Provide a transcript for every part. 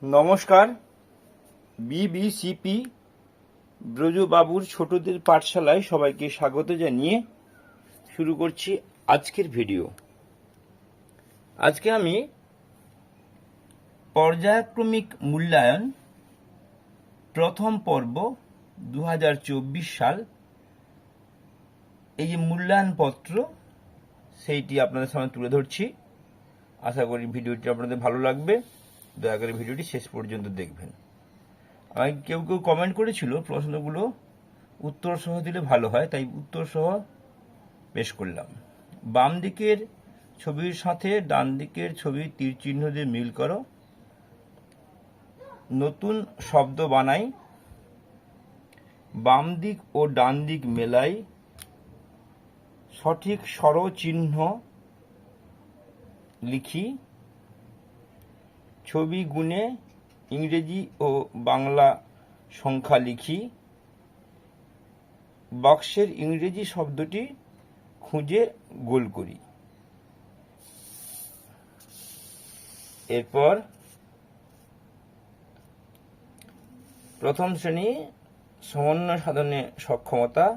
নমস্কার। বিবিসিপি ব্রজবাবুর ছোটদের পাঠশালায় সবাইকে স্বাগত জানিয়ে শুরু করছি আজকের ভিডিও। আজকে আমি পর্যায়ক্রমিক মূল্যায়ন প্রথম পর্ব 2024 সাল এই যে মূল্যায়ন পত্র সেইটি আপনাদের সামনে তুলে ধরছি। আশা করি ভিডিওটি আপনাদের ভালো লাগবে। দয়া করে ভিডিওটি শেষ পর্যন্ত দেখবেন। আমাকে কেউ কেউ কমেন্ট করেছিল প্রশ্নগুলো উত্তর সহ দিলে ভালো হয়, তাই উত্তর সহ পেশ করলাম। বাম দিকের ছবির সাথে ডান দিকের ছবির তীর চিহ্ন দিয়ে মিল করো। নতুন শব্দ বানাই। বাম দিক ও ডান দিক মেলাই। সঠিক স্বরচিহ্ন লিখি। ছবি গুণে ইংরেজি ও বাংলা সংখ্যা লিখি। বাক্সের ইংরেজি শব্দটি খুঁজে গোল করি। এরপর প্রথম শ্রেণী সমন্বয় সাধনে সক্ষমতা,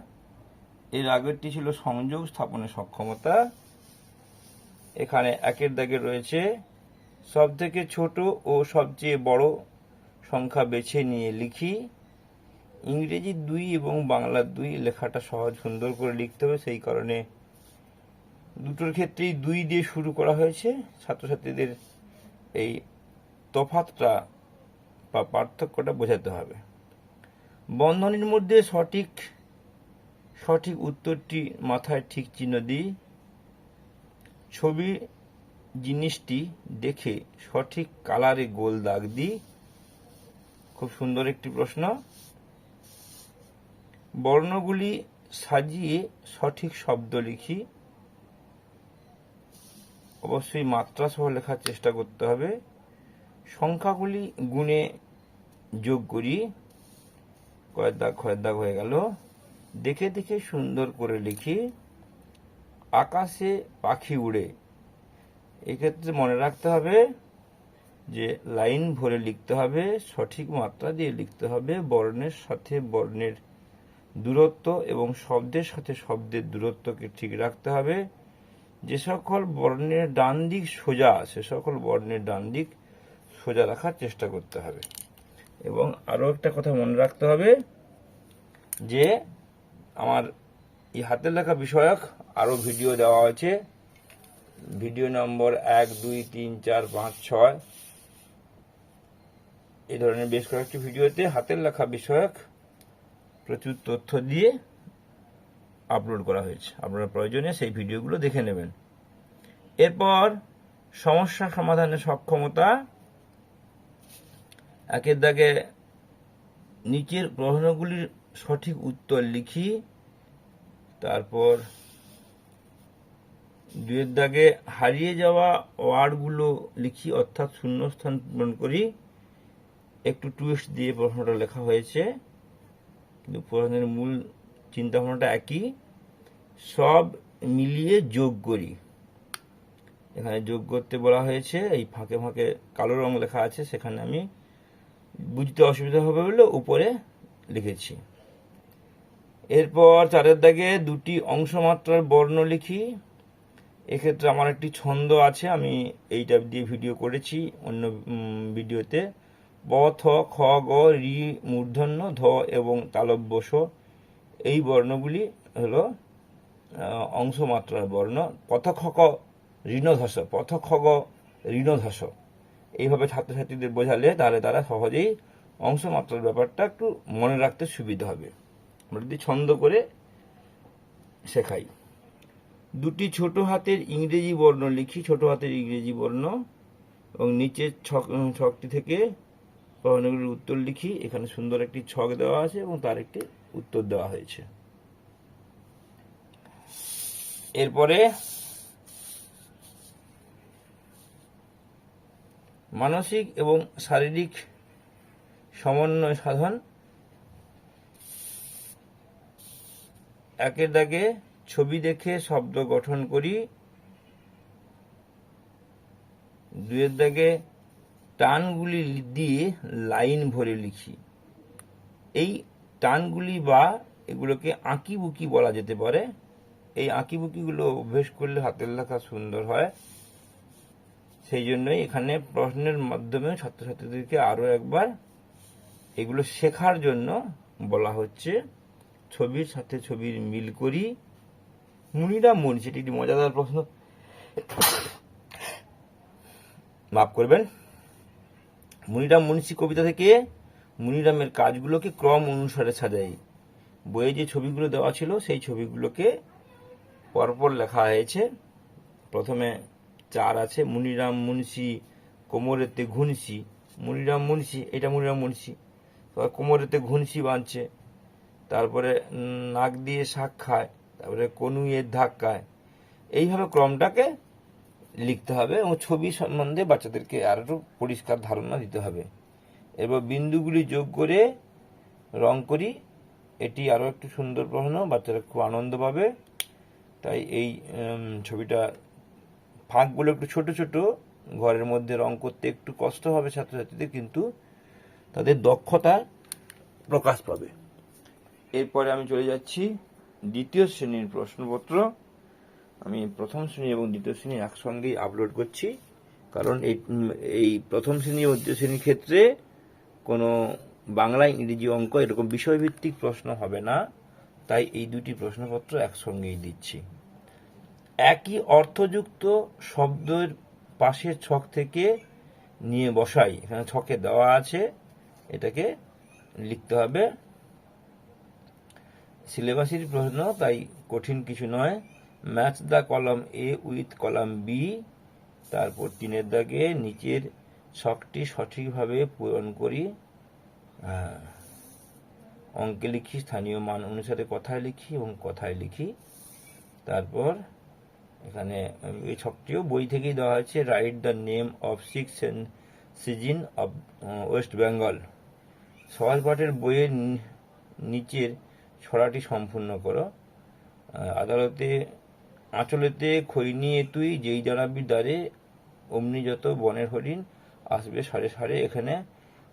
এর আগেরটি ছিল সংযোগ স্থাপনে সক্ষমতা। এখানে একের দাগে রয়েছে সব থেকে ছোট ও সবচেয়ে বড় সংখ্যা বেছে নিয়ে লিখি। ইংরেজি 2 এবং বাংলা 2 লেখাটা সহজ সুন্দর করে লিখতে হবে, সেই কারণে দুটোর ক্ষেত্রেই 2 দিয়ে শুরু করা হয়েছে। ছাত্রছাত্রীদের এই তফাৎটা বা পার্থক্যটা বোঝাতে হবে। বন্ধনীর মধ্যে সঠিক উত্তরটি মাথায় ঠিক চিহ্ন দিই। ছবি জিনিসটি দেখে সঠিক কালারে গোল দাগ দিই। খুব সুন্দর একটি প্রশ্ন। বর্ণগুলি সাজিয়ে সঠিক শব্দ লিখি। অবশ্যই মাত্রা সহ লেখার চেষ্টা করতে হবে। সংখ্যাগুলি গুণে যোগ করি। কয়েক দাগ হয়ে গেল। দেখে দেখে সুন্দর করে লিখি। আকাশে পাখি উড়ে, এক্ষেত্রে মনে রাখতে হবে যে লাইন ভরে লিখতে হবে, সঠিক মাত্রা দিয়ে লিখতে হবে, বর্ণের সাথে বর্ণের দূরত্ব এবং শব্দের সাথে শব্দের দূরত্বকে ঠিক রাখতে হবে। যে সকল বর্ণের ডান দিক সোজা সে সকল বর্ণের ডান দিক সোজা রাখার চেষ্টা করতে হবে। এবং আরও একটা কথা মনে রাখতে হবে যে আমার এই হাতের লেখা বিষয়ক আরও ভিডিও দেওয়া আছে। ভিডিও নম্বর 1, 2, 3, 4, 5, 6 এই ধরনের বেশ কয়েকটি ভিডিওতে হাতের লেখা বিষয়ক প্রচুর তথ্য দিয়ে আপলোড করা হয়েছে। আপনারা প্রয়োজনে সেই ভিডিওগুলো দেখে নেবেন। এরপর সমস্যা সমাধানের সক্ষমতা। একের দাগে নিচের প্রশ্নগুলির সঠিক উত্তর লিখি। তারপর 2 দাগে হারিয়ে যাওয়া ওয়ার্ডগুলো লিখি, অর্থাৎ শূন্যস্থান পূরণ করি। একটু টুইস্ট দিয়ে প্রশ্নটা লেখা হয়েছে, কিন্তু প্রশ্নের মূল চিন্তাভাবনাটা একই। সব মিলিয়ে যোগ করি। এখানে যোগ করতে বলা হয়েছে। এই ফাঁকে ফাঁকে কালো রং লেখা আছে, সেখানে আমি বুঝতে অসুবিধা হবে বলে উপরে লিখেছি। এরপর 4 দাগে 2টি অংশমাত্রার বর্ণ লিখি। এক্ষেত্রে আমার একটি ছন্দ আছে, আমি এইটা দিয়ে ভিডিও করেছি অন্য ভিডিওতে। ব, থ, খ, গ, রি, মূর্ধন্য, ধ এবং তালব্য স এই বর্ণগুলি হলো অংশমাত্রার বর্ণ। পথ, খ, গ, ঋণধস, পথ, খ, গ, ঋণধস এইভাবে ছাত্রছাত্রীদের বোঝালে তাহলে তারা সহজেই অংশমাত্রার ব্যাপারটা একটু মনে রাখতে সুবিধা হবে। আমরা যদি ছন্দ করে শেখাই। 2টি ছোট হাতের ইংরেজি বর্ণ লিখি। ছোট হাতের ইংরেজি বর্ণ এবং নিচের ছকটি থেকে প্রশ্নগুলির উত্তর লিখি। এখানে সুন্দর একটি ছক দেওয়া আছে এবং তার একটি উত্তর দেওয়া হয়েছে। এরপরে মানসিক এবং শারীরিক সমন্বয় সাধন। একের দাগে ছবি দেখে শব্দ গঠন করি। 2 দাগে টানগুলি দিয়ে লাইন ভরে লিখি। এই টানগুলি বা এগুলোকে আঁকিবুকি বলা যেতে পারে। এই আঁকিবুকিগুলো অভ্যেস করলে হাতের লেখা সুন্দর হয়। সেই জন্যই এখানে প্রশ্নের মাধ্যমে ছাত্রছাত্রীদেরকে আরো একবার এগুলো শেখার জন্য বলা হচ্ছে। ছবির সাথে ছবির মিল করি। মুনিরাম মুন্সি, এটি একটি মজাদার প্রশ্ন, মাফ করবেন। মুনিরাম মুন্সি কবিতা থেকে মুনিরামের কাজগুলোকে ক্রম অনুসারে সাজাই। বইয়ে যে ছবিগুলো দেওয়া ছিল সেই ছবিগুলোকে পরপর লেখা হয়েছে। প্রথমে 4 আছে, মুনিরাম মুন্সি কোমরেতে ঘুনসি। মুনিরাম মুন্সি, এটা মুনিরাম মুন্সি কোমরেতে ঘুনসি বাঁধছে। তারপরে নাক দিয়ে শাক খায়, তারপরে কনুইয়ের ধাক্কায়। এইভাবে ক্রমটাকে লিখতে হবে এবং ছবি সম্বন্ধে বাচ্চাদেরকে আরো একটু পরিষ্কার ধারণা দিতে হবে। এবার বিন্দুগুলি যোগ করে রং করি। এটি আরো একটু সুন্দর প্রশ্ন, বাচ্চারা খুব আনন্দ পাবে। তাই এই ছবিটা ফাঁকগুলো একটু ছোট ছোট, ঘরের মধ্যে রং করতে একটু কষ্ট হবে ছাত্রছাত্রীদের, কিন্তু তাদের দক্ষতা প্রকাশ পাবে। এরপরে আমি চলে যাচ্ছি দ্বিতীয় শ্রেণীর প্রশ্নপত্র। আমি প্রথম শ্রেণী এবং দ্বিতীয় শ্রেণী একসঙ্গেই আপলোড করছি, কারণ এই প্রথম শ্রেণী ও দ্বিতীয় শ্রেণীর ক্ষেত্রে কোনো বাংলা, ইংরেজি, অঙ্ক এরকম বিষয়ভিত্তিক প্রশ্ন হবে না। তাই এই দুটি প্রশ্নপত্র একসঙ্গেই দিচ্ছি। একই অর্থযুক্ত শব্দের পাশের ছক থেকে নিয়ে বসাই। এখানে ছকে দেওয়া আছে, এটাকে লিখতে হবে। সিলেবাসের প্রশ্ন, তাই কঠিন কিছু নয়। Match the column A with column B. তারপর 3 দাগে নিচের ছকটি সঠিকভাবে পূরণ করি। অঙ্কে লিখি, স্থানীয় মান অনুসারে কথায় লিখি এবং কথায় লিখি। তারপর এখানে এই ছকটিও বই থেকেই দেওয়া হয়েছে। Write the name of 6 season of West Bengal. সহজ পাঠের বইয়ের নিচের ছড়াটি সম্পূর্ণ করো। আদালতে আঁচলেতে খই নিয়ে তুই যেই দাঁড়াবি দ্বারে, অমনি যত বনের হরিণ আসবে সারে সারে। এখানে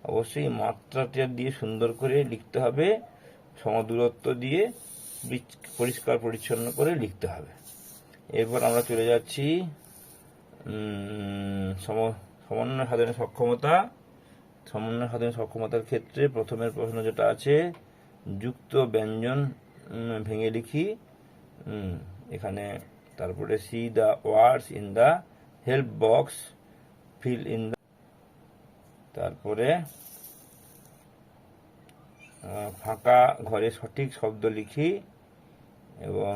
অবশ্যই মাত্রাটা দিয়ে সুন্দর করে লিখতে হবে, সমদূরত্ব দিয়ে পরিষ্কার পরিচ্ছন্ন করে লিখতে হবে। এরপর আমরা চলে যাচ্ছি সমন্বয় সাধনের সক্ষমতা। সমন্বয় সাধনের সক্ষমতার ক্ষেত্রে প্রথমের প্রশ্ন যেটা আছে, যুক্ত ব্যঞ্জন ভেঙে লিখি। এখানে তারপরে C the words in the help box, feel in the. তারপরে ফাঁকা ঘরে সঠিক শব্দ লিখি এবং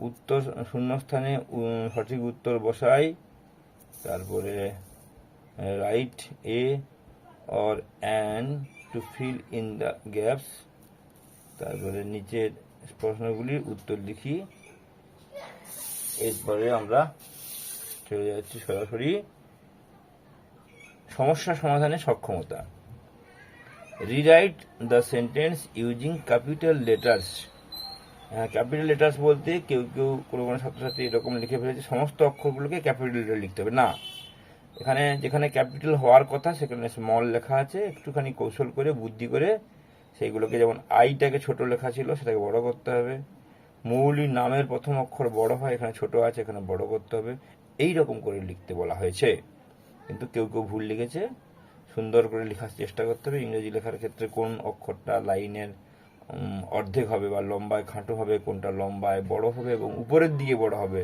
উত্তর শূন্যস্থানে সঠিক উত্তর বসাই। তারপরে write a or an to fill in the gaps. তারপরে নিচের প্রশ্নগুলির উত্তর লিখি। এরপরে আমরা চলে যাচ্ছি সরাসরি সমস্যা সমাধানের সক্ষমতা। Rewrite the sentence using capital letters. Capital letters বলতে কেউ কেউ কোনো কোনো ছাত্রছাত্রী এরকম লিখে ফেলেছে সমস্ত অক্ষরগুলোকে ক্যাপিটাল লেটার লিখতে হবে। না, এখানে যেখানে ক্যাপিটাল হওয়ার কথা সেখানে স্মল লেখা আছে। একটুখানি কৌশল করে, বুদ্ধি করে সেইগুলোকে, যেমন আইটাকে ছোট লেখা ছিল সেটাকে বড় করতে হবে। মৌলিক নামের প্রথম অক্ষর বড় হয়, এখানে ছোট আছে, এখানে বড় করতে হবে। এই রকম করে লিখতে বলা হয়েছে, কিন্তু কেউ কেউ ভুল লিখেছে। সুন্দর করে লেখার চেষ্টা করতে হবে। ইংরেজি লেখার ক্ষেত্রে কোন অক্ষরটা লাইনের অর্ধেক হবে বা লম্বায় খাটো হবে, কোনটা লম্বায় বড় হবে এবং উপরের দিকে বড় হবে,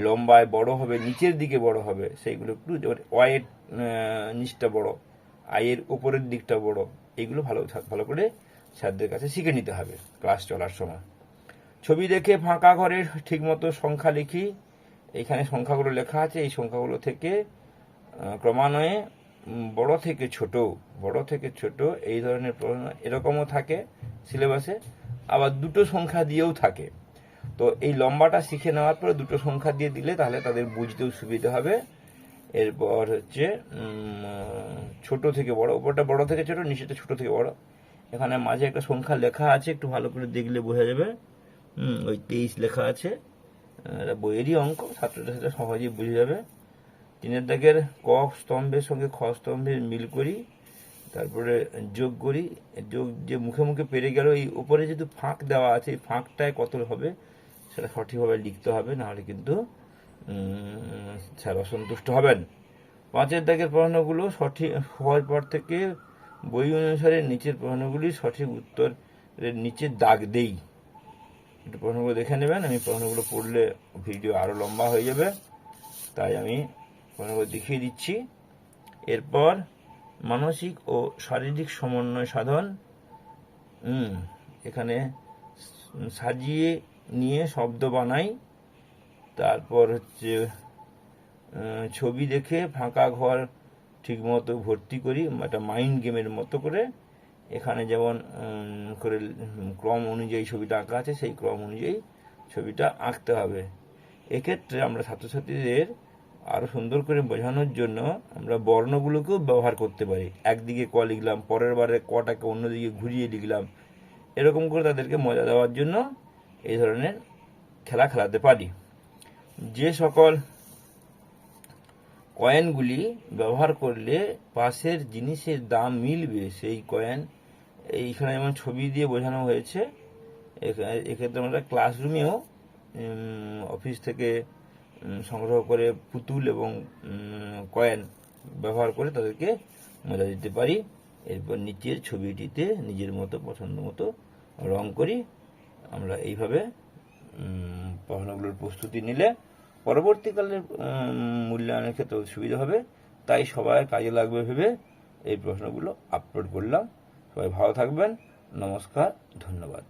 লম্বায় বড় হবে নিচের দিকে বড় হবে, সেইগুলো একটু, ওয়াইয়ের নিচটা বড়, আইয়ের উপরের দিকটা বড়, এইগুলো ভালো ভালো করে স্যারদের কাছে শিখে নিতে হবে ক্লাস চলার সময়। ছবি দেখে ফাঁকা ঘরের ঠিকমতো সংখ্যা লিখি। এখানে সংখ্যাগুলো লেখা আছে, এই সংখ্যাগুলো থেকে ক্রমান্বয়ে বড় থেকে ছোট এই ধরনের প্রশ্ন এরকমও থাকে সিলেবাসে, আবার দুটো সংখ্যা দিয়েও থাকে। তো এই লম্বাটা শিখে নেওয়ার পরে দুটো সংখ্যা দিয়ে দিলে তাহলে তাদের বুঝতেও সুবিধা হবে। এরপর হচ্ছে ছোট থেকে বড়, উপরটা বড় থেকে ছোট, নিচেটা ছোট থেকে বড়। এখানে মাঝে একটা সংখ্যা লেখা আছে, একটু ভালো করে দেখলে বোঝা যাবে। ওই 23 লেখা আছে, বইয়েরই অঙ্ক, ছাত্রদের সাথে সহজেই বুঝে যাবে। 3 দাগের ক স্তম্ভের সঙ্গে খ স্তম্ভের মিল করি, তারপরে যোগ করি। যোগ যে মুখে মুখে পেরে গেল, এই উপরে যেহেতু ফাঁক দেওয়া আছে, এই ফাঁকটায় কত হবে সেটা সঠিকভাবে লিখতে হবে, নাহলে কিন্তু স্যার অসন্তুষ্ট হবেন। 5 দাগের প্রশ্নগুলো সঠিক হওয়ার পর থেকে বই অনুসারে নিচের প্রশ্নগুলি সঠিক উত্তরের নিচে দাগ দেই। একটু প্রশ্নগুলো দেখে নেবেন, আমি প্রশ্নগুলো পড়লে ভিডিও আরও লম্বা হয়ে যাবে, তাই আমি প্রশ্নগুলো দেখিয়ে দিচ্ছি। এরপর মানসিক ও শারীরিক সমন্বয় সাধন, এখানে সাজিয়ে নিয়ে শব্দ বানাই। তারপর হচ্ছে ছবি দেখে ফাঁকা ঘর ঠিকমতো ভর্তি করি, একটা মাইন্ড গেমের মতো করে। এখানে যেমন করে ক্রম অনুযায়ী ছবিটা আঁকা আছে, সেই ক্রম অনুযায়ী ছবিটা আঁকতে হবে। এক্ষেত্রে আমরা ছাত্রছাত্রীদের আরও সুন্দর করে বোঝানোর জন্য আমরা বর্ণগুলোকেও ব্যবহার করতে পারি। একদিকে ক লিখলাম, পরের বারে কটাকে অন্যদিকে ঘুরিয়ে লিখলাম, এরকম করে তাদেরকে মজা দেওয়ার জন্য এই ধরনের খেলা খেলাতে পারি। যে সকল কয়েনগুলি ব্যবহার করলে পাশের জিনিসের দাম মিলবে, সেই কয়েন এইখানে যেমন ছবি দিয়ে বোঝানো হয়েছে। এক্ষেত্রে আমরা ক্লাসরুমেও অফিস থেকে সংগ্রহ করে পুতুল এবং কয়েন ব্যবহার করে তাদেরকে মজা দিতে পারি। এরপর নিচের ছবিটিতে নিজের মতো পছন্দ মতো রং করি। আমরা এইভাবে প্রশ্নগুলোর প্রস্তুতি নিলে পরবর্তীকালের মূল্যায়নের ক্ষেত্রে সুবিধা হবে। তাই সবাই কাজে লাগবে ভেবে এই প্রশ্নগুলো আপলোড করলাম। সবাই ভালো থাকবেন। নমস্কার, ধন্যবাদ।